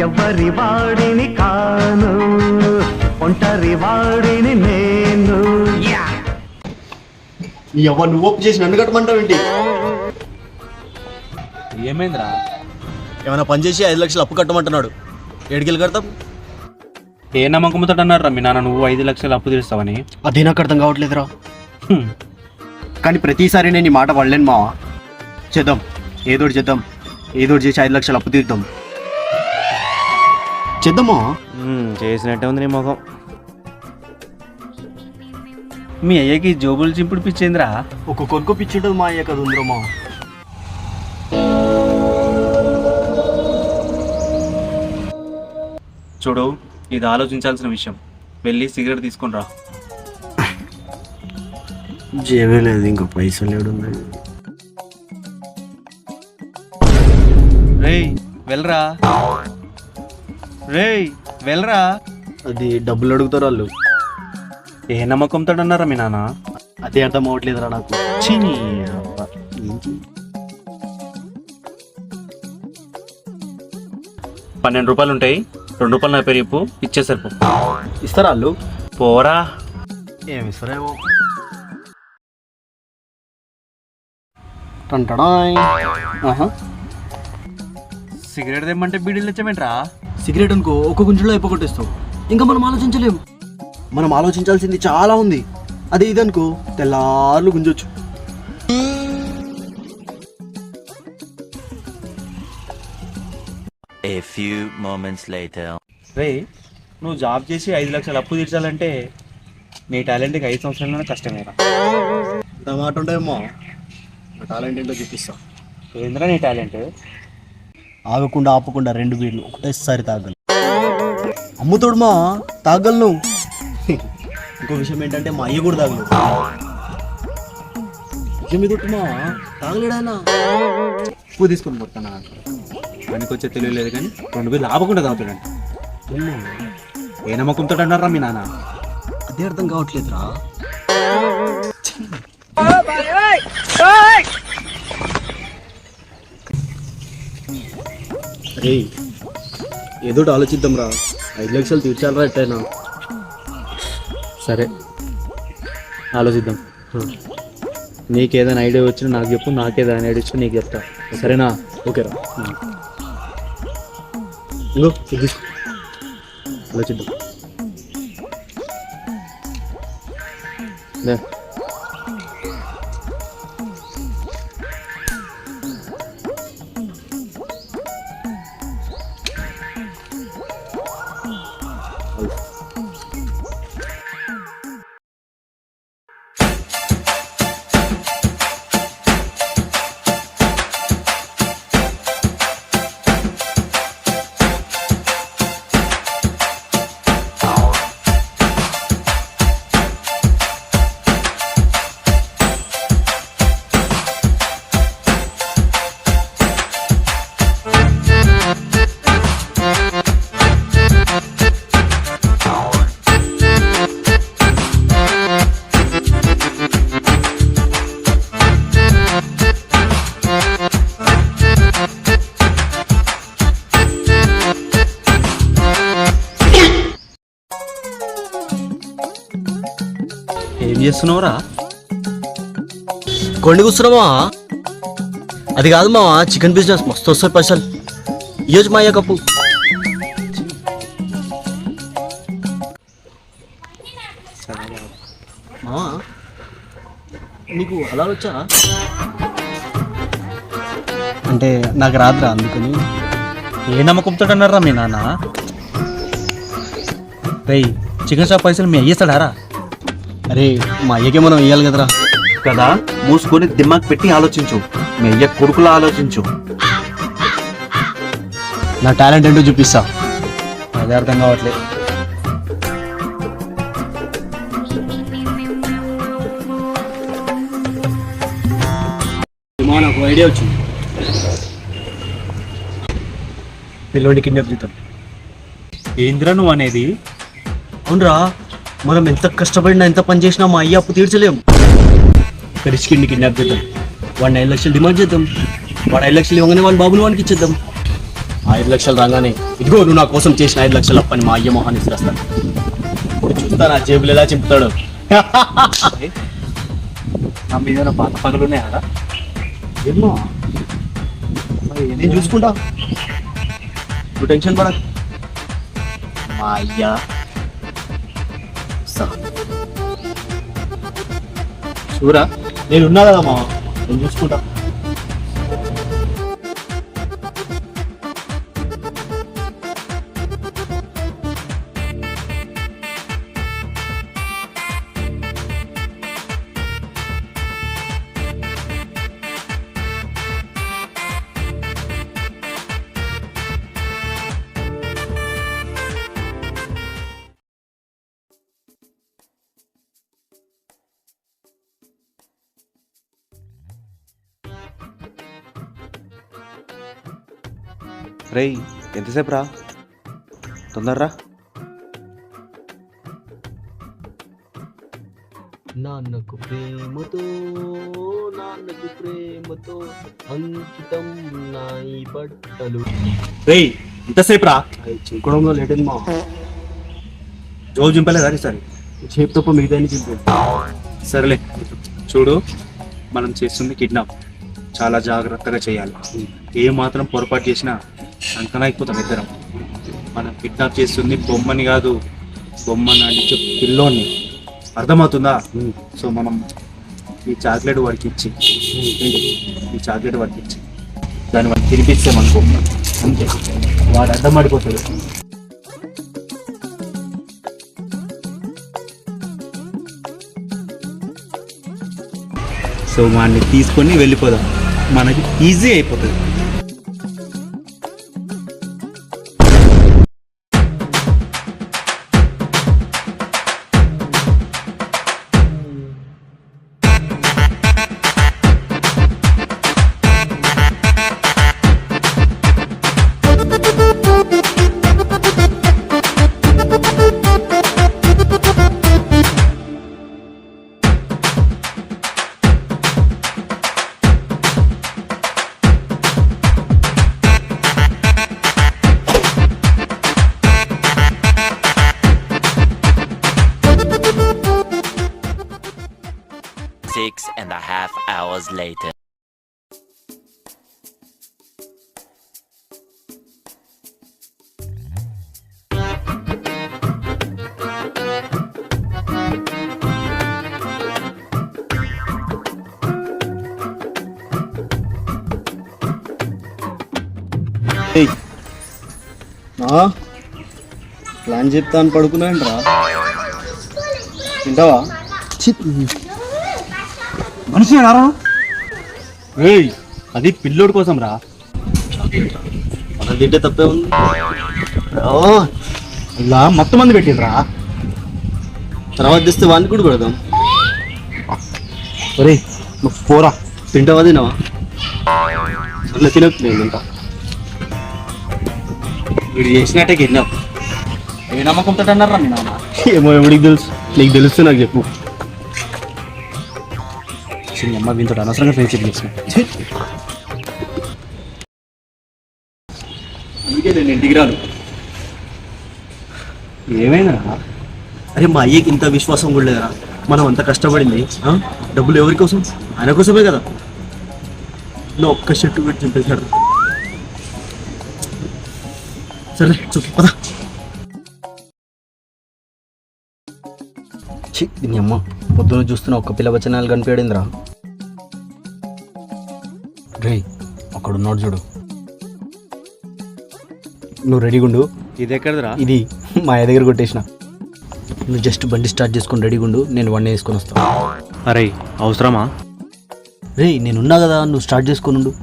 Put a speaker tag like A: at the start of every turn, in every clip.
A: ఎవరి వాడిని కాను, ఒంటరి వాడిని నేను.
B: ఎవరు నువ్వు ఒప్పు చేసి నన్ను కట్టమంటావు ఏంటి?
C: ఏమైందిరా?
B: ఏమైనా పని చేసి 5 లక్షలు అప్పు కట్టమంటున్నాడు. ఏడికెళ్ళి కడతాం?
C: ఏ నమ్మకంతో అన్నారా మీ నాన్న నువ్వు 5 లక్షలు అప్పు తీరుస్తావని?
B: అదే నాకు అర్థం కావట్లేదురా. కానీ ప్రతిసారి నేను ఈ మాట పడలేను మావా. చేద్దాం, ఏదోటి చేద్దాం, ఏదోటి చేసి 5 లక్షలు అప్పు తీద్దాం. చేద్దామా?
C: చేసినట్టే ఉంది నీ ముఖం. మీ అయ్యకి జోబులు చింపుడు పిచ్చేందిరా?
B: ఒక కొనుక్కో పిచ్చుంటుంది మా అయ్య కదా ఉందిరా మా.
C: చూడు, ఇది ఆలోచించాల్సిన విషయం. వెళ్ళి సిగరెట్ తీసుకొని రా.
B: జేబే లేదు, ఇంకా పైసలు ఏడున్నాయి.
C: రేయ్ వెళ్ళరా, రేయ్ వెళ్ళరా.
B: అది డబ్బులు అడుగుతారు వాళ్ళు.
C: ఏ నమ్మకంతో అన్నారా మీ నాన్న?
B: అదే అర్థం అవ్వట్లేదురా నాకు.
C: చీనీ
B: ఏంటి?
C: 12 రూపాయలు ఉంటాయి, 2 రూపాయలు నా పేరు చెప్పు, ఇచ్చేసారు పో.
B: ఇస్తారా వాళ్ళు?
C: పోరా.
B: ఏమి ఇస్తారేమో. టంటడాయ్.
C: సిగరెట్ తెమ్మంటే బీడీలు తెచ్చామేంట్రా?
B: సిగరెట్ అనుకో ఒక గుంజులో అయిపోగొట్టేస్తావు. ఇంకా మనం ఆలోచించలేము. మనం ఆలోచించాల్సింది చాలా ఉంది. అదే ఇదనుకో తెల్లార్లు గుంజొచ్చు.
D: A few moments later.
C: రేయ్, నువ్వు జాబ్ చేసి 5 లక్షలు అప్పు తీర్చాలంటే నీ టాలెంట్కి 5 సంవత్సరాలనే కష్టమేరా.
B: నా మాట ఉండేమో. నా టాలెంట్ ఏంటో చూపిస్తా.
C: ఏంద్రా నీ టాలెంట్?
B: ఆగకుండా ఆపకుండా 2 బీర్లు ఒకటేసారి తాగలను. అమ్ముతోడు మా తాగలను. ఇంకో విషయం ఏంటంటే మా అయ్య కూడా తాగలేదు. విషయం మీద మా తాగలేడాయన.
C: ఉప్పు తీసుకొని పోతాను. పనికి వచ్చే తెలియలేదు కానీ 2 బీర్లు ఆపకుండా తాగుతాడంట. ఏ నమ్మకంతో అన్నారా మీ నాన్న?
B: అదే అర్థం కావట్లేదురా. రే ఏదో ఆలోచిద్దాం రా. 5 లక్షలు తీర్చాలరా ఎట్టయినా.
C: సరే ఆలోచిద్దాం. నీకేదైనా ఐడియా వచ్చినా నాకు చెప్పు, నాకేదైనా ఐడియా వచ్చినా నీకు చెప్తా. సరేనా?
B: ఓకేరా. ఇంకో తీసుకో, ఆలోచిద్దాం.
C: ఏం చేస్తున్నావురా?
B: కొండి కూర్చున్నావా? అది కాదు మావా, చికెన్ బిజినెస్ మస్తు వస్తాయి పైసలు. ఈరోజు మా అయ్య కప్పు. మావా నీకు అలా వచ్చా? అంటే నాకు రాదురా, అందుకని.
C: ఏ నమ్మకంతో అన్నారా మీ నాన్న? రేయ్, చికెన్ షాప్ పైసలు మీ అయ్యేస్తాడారా?
B: అరే మా అయ్యకే మనం ఇవ్వాలి కదరా.
C: కదా, మూసుకొని దిమాగ్ పెట్టి ఆలోచించు. మీ అయ్య కొడుకులా ఆలోచించు.
B: నా టాలెంట్ ఏంటో చూపిస్తా.
C: అదే అర్థం కావట్లేదు.
B: నాకు ఐడియా వచ్చింది. పిల్లోడి కిడ్నాప్ చేద్దాం.
C: ఏంద్రా నువ్వు అనేది?
B: అవునరా, మనం ఎంత కష్టపడినా ఎంత పని చేసినా మా అయ్య అప్పు తీర్చలేము. రిచ్ కిడ్ని కిడ్నాప్ చేద్దాం. వాడిని 5 లక్షలు డిమాండ్ చేద్దాం. వాడు 5 లక్షలు ఇవ్వగానే వాళ్ళ బాబుని వానికి ఇచ్చేద్దాం. 5 లక్షలు రాగానే ఇదిగో నువ్వు నా కోసం చేసిన 5 లక్షలు అప్పని మా అయ్య మొహాన్ని ఇస్తాను. ఇప్పుడు చూస్తా నా జేబులు ఎలా చింపుతాడు.
C: నా మీద ఏమైనా పాత పనులు ఉన్నాయా?
B: ఏమో నేను చూసుకుంటా, నువ్వు టెన్షన్ పడకు. మా అయ్యా
C: చూరా,
B: నేను ఉన్నా కదా మా, నేను చూసుకుంటా.
C: రేయ్ ఎంతసేపు రా, తొందరరా.
B: నాన్నకు ప్రేమతో అంకితం నా ఈ బట్టలు.
C: రేయ్ ఎంతసేపు రా,
B: చింకడంలో లేటండి మా,
C: జోలు చింపలేదా సరే?
B: చేపు తప్ప మిగతాన్ని చింపాడు.
C: సరేలే, చూడు మనం చేస్తుంది కిడ్నాప్, చాలా జాగ్రత్తగా చేయాలి. ఏ మాత్రం పొరపాటు చేసినా సంకనాయిపోతాం ఇద్దరం. మనం కిడ్నాప్ చేస్తుంది బొమ్మని కాదు, బొమ్మని అడిచే పిల్లోని, అర్థమవుతుందా? సో మనం ఈ చాక్లెట్ వాడికి ఇచ్చి, ఈ చాక్లెట్ వాడికి ఇచ్చి దాన్ని వాడికి తినిపిస్తామనుకో, అంతే వాడు అడ్డం పడిపోతాడు. సో వాడిని తీసుకొని వెళ్ళిపోదాం, మనకి ఈజీ అయిపోతుంది.
D: Six and a half hours later.
B: Plan చెప్తాను పడుకున్నాను రా, తింటావా?
C: మనిషి రారా? రేయ్ అది పిల్లోడి కోసం రా.
B: మనం తింటే తప్పే ఉంది.
C: ఇలా మొత్తం మంది పెట్టిండ్రా.
B: తర్వాత తెస్తే వాడిని కూడా కొడదాం.
C: రేయ్ నువ్వు పోరా.
B: తింటావా? తినవా? అట్లా తినొచ్చు, నేను తింటా.
C: వీడు చేసినట్టే కిడ్నాప్. ఏ నమ్మకంతో అన్నారా మీ నాన్న?
B: ఏమో ఎవడికి తెలుసు, నీకు తెలుస్తే నాకు చెప్పు.
C: అమ్మ వీంతో అనవసరంగా ఫ్రెండ్షిప్ చేసిన.
B: అందుకే నేను ఇంటికి రాను.
C: ఏమైనా?
B: అరే మా అయ్యకి ఇంత విశ్వాసం కూడా లేదురా. మనం అంత కష్టపడింది డబ్బులు ఎవరి కోసం? ఆయన కోసమే కదా. నా ఒక్క షర్టు పెట్టి చింపేశాడు. సరే చెప్పు పదా. దీని అమ్మ పొద్దున చూస్తున్న ఒక్క పిల్ల వచనాలు కనిపించిందిరా. రే అక్కడున్నాడు చూడు, నువ్వు రెడీగా ఉండు.
C: ఇది ఎక్కడరా?
B: ఇది మా అయ్య దగ్గర కొట్టేసిన. నువ్వు జస్ట్ బండి స్టార్ట్ చేసుకొని రెడీగా ఉండు, నేను వన్ వేసుకొని వస్తాను.
C: అరే అవసరమా?
B: రే నేనున్నా కదా, నువ్వు స్టార్ట్ చేసుకొని ఉండు.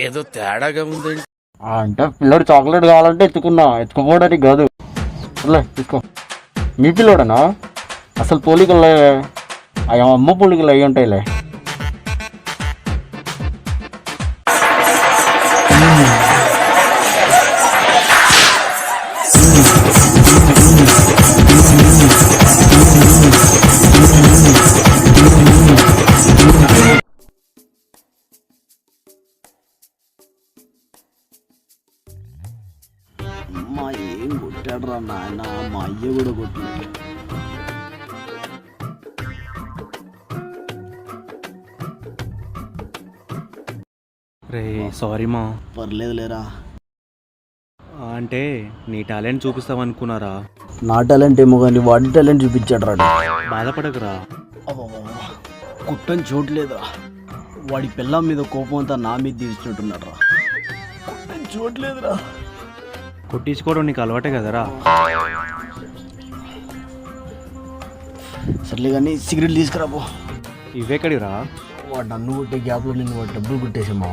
E: ఏదో తేడాగా ఉంది.
B: అంటే పిల్లడు చాక్లెట్ కావాలంటే ఎత్తుకుపోవడానికి కాదు. తీసుకో. మీ పిల్లోడనా? అసలు పోలికలు అయ్యా అమ్మ పోలికలు అయ్యి ఉంటాయిలే. అమ్మా ఏం కొట్టాడు రా నాయన, మా అయ్య కూడా కొట్టినాడు.
C: రే సారీ మా.
B: పర్లేదు లేరా.
C: అంటే నీ టాలెంట్ చూపిస్తావు అనుకున్నారా?
B: నా టాలెంట్ ఏమో కానీ వాడి టాలెంట్ చూపించాడు రా.
C: బాధపడకురా.
B: కుట్టని చూడలేదురా. వాడి పిల్లం మీద కోపం అంతా నా మీద తీర్చినట్టున్నాడు రా. కుట్టని చూడలేదురా.
C: కొట్టించుకోవడం నీకు అలవాటే కదరా.
B: సర్లే కానీ సిగరెట్ తీసుకురా పో.
C: ఇవేకడిరా?
B: వాడు నన్ను కొట్టే గ్యాప్లో నేను వాడు డబ్బులు కొట్టేసామా.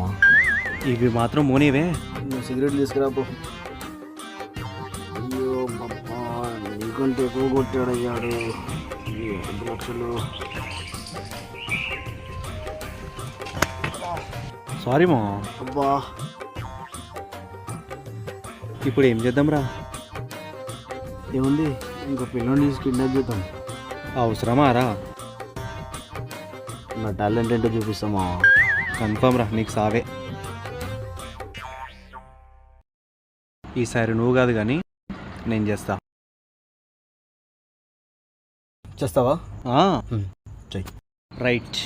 C: ఇవి మాత్రం మోనివే.
B: నువ్వు సిగరెట్ తీసుకురా పో. అయ్యో బాబా, నీకంటే ఎక్కువ కొట్టాడు అయ్యాడు. 5 లక్షలు.
C: సారీ మా.
B: అబ్బా
C: ఇప్పుడు ఏం చేద్దాంరా?
B: ఏముంది, ఇంకో పిల్లని తీసి కిడ్నాప్ చేద్దాం.
C: అవసరమా రా?
B: నా టాలెంట్ ఏంటో చూపిస్తామా.
C: కన్ఫర్మ్ రా, నీకు సావే. ఈసారి నువ్వు కాదు కానీ నేను చేస్తా.
B: చేస్తావా? చెయ్యి.
C: రైట్.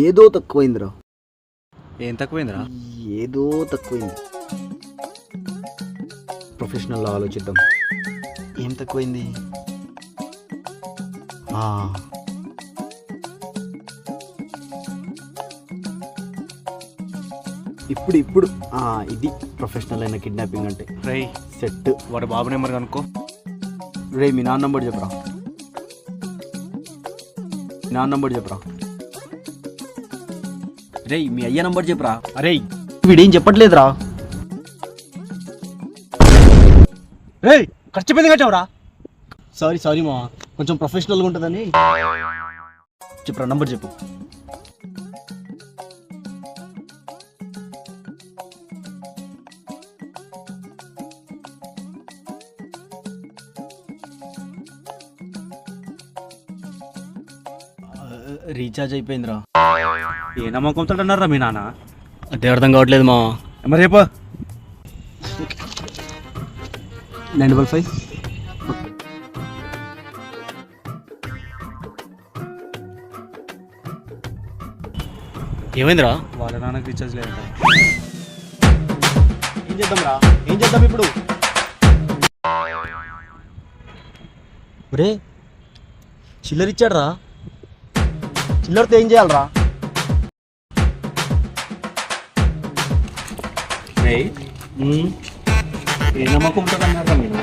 B: ఏదో తక్కువైందిరా.
C: ఏం తక్కువైందిరా?
B: ఏదో తక్కువైంది. ప్రొఫెషనల్ ఆలోచిద్దాం. ఏం తక్కువైంది? ఇప్పుడు ఇది ప్రొఫెషనల్ అయిన కిడ్నాపింగ్ అంటే.
C: రై
B: సెట్.
C: వాడు బాబు నెంబర్ కనుక్కో.
B: రే మీ నాన్న నంబర్ చెప్పరా. నాన్న నంబర్ చెప్పరా. రే మీ అయ్య నంబర్ చెప్పరా.
C: అరే
B: వీడేం చెప్పట్లేదురా.
C: రే ఖర్చు పెద్ద కట్టావురా.
B: సారీ మా, కొంచెం ప్రొఫెషనల్గా ఉంటుందని. చెప్పరా, నంబర్ చెప్పు. రీఛార్జ్ అయిపోయిందిరా.
C: ఏ నమ్మకంతో అన్నారా మీ నాన్న?
B: అదే అర్థం కావట్లేదు మా.
C: మరి రేపు
B: 955. ఏమైందిరా?
C: వాళ్ళ నాన్నకి రీఛార్జ్ లేదంట.
B: ఏం చేద్దాంరా? ఏం చేద్దాం ఇప్పుడు? రే చిల్లర ఇచ్చాడు రా. చిల్లరతో ఏం చేయాలరా?
C: ఏ నమ్మకం ఉంటుంది అన్నారా మీరు?